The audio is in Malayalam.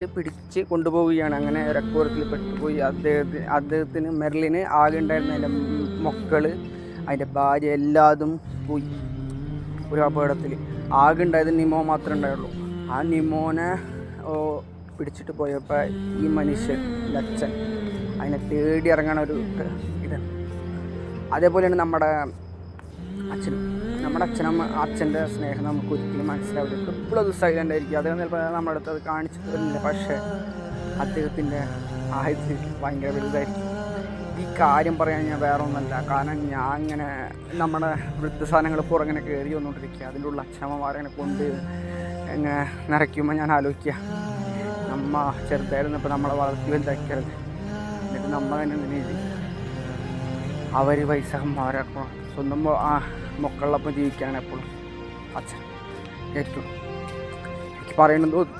പിടിച്ച് കൊണ്ടുപോവുകയാണ്. അങ്ങനെ ഒരു അക്കൂറത്തിൽ പെട്ടുപോയി. അദ്ദേഹത്തിന് മെർലിന് ആകെ ഉണ്ടായിരുന്ന അതിൻ്റെ മക്കൾ, അതിൻ്റെ ഭാര്യ എല്ലാതും പോയി ഒരു അപകടത്തിൽ. ആകെ ഉണ്ടായത് നിമോ മാത്രമേ ഉണ്ടായുള്ളൂ. ആ നിമോനെ പിടിച്ചിട്ട് പോയപ്പോൾ ഈ മനുഷ്യൻ അച്ഛൻ അതിനെ തേടി ഇറങ്ങണ ഒരു ഇതാണ്. അതേപോലെയാണ് നമ്മുടെ അച്ഛൻ്റെ സ്നേഹം നമുക്ക് ഒരിക്കലും മനസ്സിലാവില്ല. എപ്പോഴും അത് സൈലൻ്റ് ആയിരിക്കും. അദ്ദേഹം ചിലപ്പോൾ നമ്മുടെ അടുത്ത് അത് കാണിച്ചു തരുന്നില്ല, പക്ഷേ അദ്ദേഹത്തിൻ്റെ ആയുധം ഭയങ്കര വലുതായിരിക്കും. ഈ കാര്യം പറയാൻ ഞാൻ വേറെ ഒന്നല്ല, കാരണം ഞാൻ ഇങ്ങനെ നമ്മുടെ വൃദ്ധസാധനങ്ങൾ പുറങ്ങനെ കയറി വന്നുകൊണ്ടിരിക്കുക. അതിൻ്റെ ഉള്ള അച്ഛനമ്മമാരങ്ങനെ കൊണ്ട് ഇങ്ങനെ നിറയ്ക്കുമ്പോൾ ഞാൻ ആലോചിക്കുക, നമ്മ ചെറുതായിരുന്നപ്പോൾ നമ്മളെ വളർത്തി വലുതാക്കിയത്, എന്നിട്ട് നമ്മൾ തന്നെ എന്തിനു അവർ വയസ്സന്മാരപ്പോൾ സ്വന്തം മക്കളിലൊപ്പം ജീവിക്കുകയാണ് എപ്പോഴും അച്ഛൻ. ഏറ്റവും എനിക്ക് പറയണമെന്ന് തോന്നുന്നു.